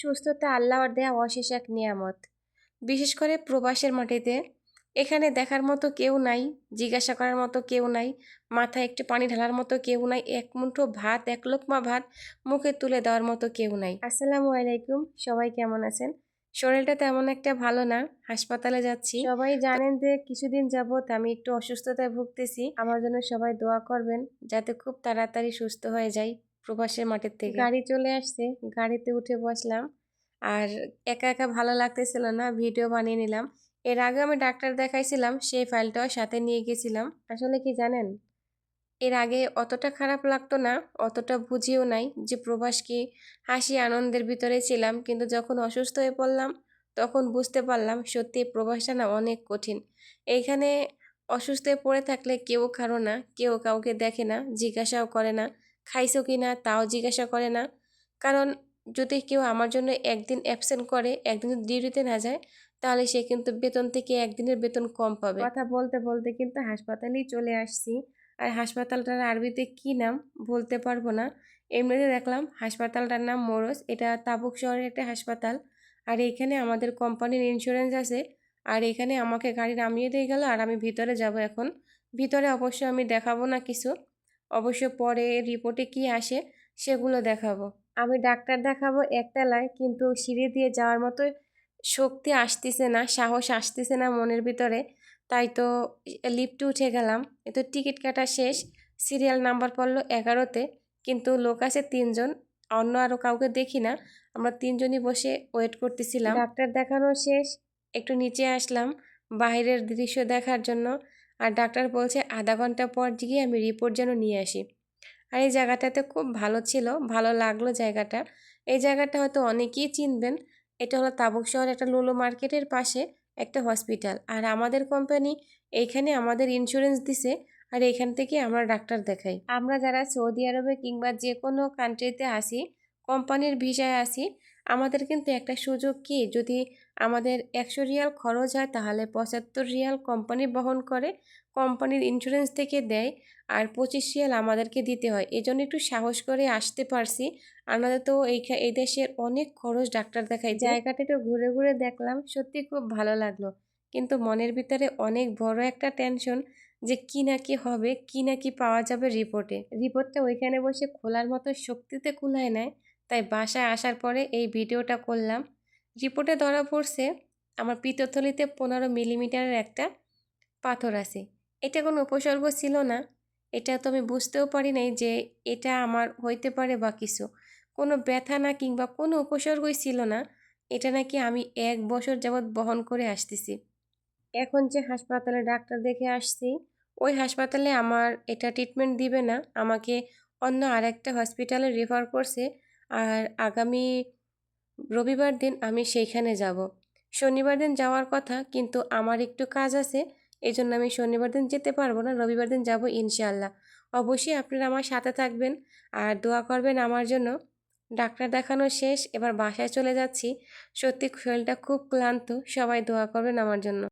সুস্থতা আল্লাহর দেয়া অশেষ এক নিয়ামত। বিশেষ করে প্রবাসের মাটিতে এখানে দেখার মতো কেউ নাই, জিজ্ঞাসা করার মতো কেউ নাই, মাথায় একটু পানি ঢালার মতো কেউ নাই, এক মুঠো ভাত, এক লোকমা ভাত মুখে তুলে দেওয়ার মতো কেউ নাই। আসসালামু আলাইকুম, সবাই কেমন আছেন? শরীরটা তেমন একটা ভালো না, হাসপাতালে যাচ্ছি। সবাই জানেন যে কিছুদিন যাবৎ আমি একটু অসুস্থতায় ভুগতেছি। আমার জন্য সবাই দোয়া করবেন যাতে খুব তাড়াতাড়ি সুস্থ হয়ে যাই প্রবাসের মাটির থেকে। গাড়ি চলে আসছে, গাড়িতে উঠে বসলাম। আর একা একা ভালো লাগতেছিল না, ভিডিও বানিয়ে নিলাম। এর আগে আমি ডাক্তার দেখাইছিলাম, সেই ফাইলটাও সাথে নিয়ে গেছিলাম। আসলে কি জানেন, এর আগে অতটা খারাপ লাগতো না, অতটা বুঝিও নাই যে প্রবাস কি, হাসি আনন্দের ভিতরে ছিলাম। কিন্তু যখন অসুস্থ হয়ে পড়লাম তখন বুঝতে পারলাম সত্যি প্রবাসটা না অনেক কঠিন। এইখানে অসুস্থ হয়ে পড়ে থাকলে কেউ কারো না, কেউ কাউকে দেখে না, জিজ্ঞাসাও করে না, খাইছো কি না তাও জিজ্ঞাসা করে না। কারণ যদি কেউ আমার জন্য একদিন অ্যাবসেন্ট করে, একদিন যদি ডিউটিতে না যায়, তাহলে সে কিন্তু বেতন থেকে একদিনের বেতন কম পাবে। কথা বলতে বলতে কিন্তু হাসপাতালেই চলে আসছি। আর হাসপাতালটার আরবিতে কি নাম বলতে পারবো না। এমনিতে দেখলাম হাসপাতালটার নাম মোরস, এটা তাবুক শহরের একটা হাসপাতাল। আর এইখানে আমাদের কোম্পানির ইন্স্যুরেন্স আছে। আর এখানে আমাকে গাড়ি নামিয়ে দিয়ে গেল আর আমি ভিতরে যাব এখন। ভিতরে অবশ্য আমি দেখাবো না কিছু, অবশ্য পরে রিপোর্টে কি আসে সেগুলো দেখাবো। আমি ডাক্তার দেখাবো একতলায়, কিন্তু সিঁড়ি দিয়ে যাওয়ার মতো শক্তি আসতেছে না, সাহস আসতেছে না মনের ভিতরে। তাই তো লিফটে উঠে গেলাম। এ তো টিকিট কাটা শেষ, সিরিয়াল নাম্বার পড়লো 11-তে, কিন্তু লোক আছে 3 জন, অন্য আরও কাউকে দেখি না। আমরা 3 জনই বসে ওয়েট করতেছিলাম। ডাক্তার দেখানো শেষ, একটু নিচে আসলাম বাইরের দৃশ্য দেখার জন্য। আর ডাক্তার বলছে আধা ঘন্টা পর গিয়ে আমি রিপোর্ট যেন নিয়ে আসি। আর এই জায়গাটাতে খুব ভালো ছিল, ভালো লাগলো জায়গাটা। এই জায়গাটা হয়তো অনেকেই চিনবেন। এটা হলো তাবুক শহর একটা লুলু মার্কেটের পাশে একটা হসপিটাল। আর আমাদের কোম্পানি এইখানে আমাদের ইন্স্যুরেন্স দিছে, আর এইখান থেকে আমরা ডাক্তার দেখাই। আমরা যারা সৌদি আরবে কিংবা যে কোনো কান্ট্রিতে আসি, কোম্পানির ভিসায় আসি, আমাদের কিন্তু একটা সুযোগ কি, যদি আমাদের 100 রিয়াল খরচ হয় তাহলে 75 রিয়াল কোম্পানি বহন করে, কোম্পানির ইন্স্যুরেন্স থেকে দেয়। আর 25 রিয়াল আমাদেরকে দিতে হয়। এই জন্য একটু সাহস করে আসতে পারছি। আমাদের তো এই দেশের অনেক খরচ ডাক্তার দেখাইতে। জায়গাটা একটু ঘুরে ঘুরে দেখলাম, সত্যি খুব ভালো লাগলো। কিন্তু মনের ভিতরে অনেক বড় একটা টেনশন যে কি না কি হবে, কি না কি পাওয়া যাবে রিপোর্টে। রিপোর্টটা ওইখানে বসে খোলার মতো শক্তিতে কুলায় নেয়। তাই বাসায় আসার পরে এই ভিডিওটা করলাম। রিপোর্টে ধরা পড়ছে আমার পিত্তথলিতে 15 মিলিমিটারের একটা পাথর আছে। এটা কোনো উপসর্গ ছিল না, এটা তো আমি বুঝতেও পারি নাই যে এটা আমার হইতে পারে বা কিছু। কোনো ব্যথা না কিংবা কোনো উপসর্গই ছিল না। এটা নাকি আমি 1 বছর যাবৎ বহন করে আসতেছি। এখন যে হাসপাতালে ডাক্তার দেখে আসছি, ওই হাসপাতালে আমার এটা ট্রিটমেন্ট দিবে না, আমাকে অন্য আরেকটা হসপিটালে রেফার করছে। আর আগামী রবিবার দিন আমি সেইখানে যাব। শনিবার দিন যাওয়ার কথা, কিন্তু আমার একটু কাজ আছে, এই জন্য আমি শনিবার দিন যেতে পারবো না, রবিবার দিন যাব ইনশাআল্লাহ। অবশ্যই আপনারা আমার সাথে থাকবেন আর দোয়া করবেন আমার জন্য। ডাক্তার দেখানো শেষ, এবার বাসায় চলে যাচ্ছি। সত্যি শরীরটা খুব ক্লান্ত, সবাই দোয়া করবেন আমার জন্য।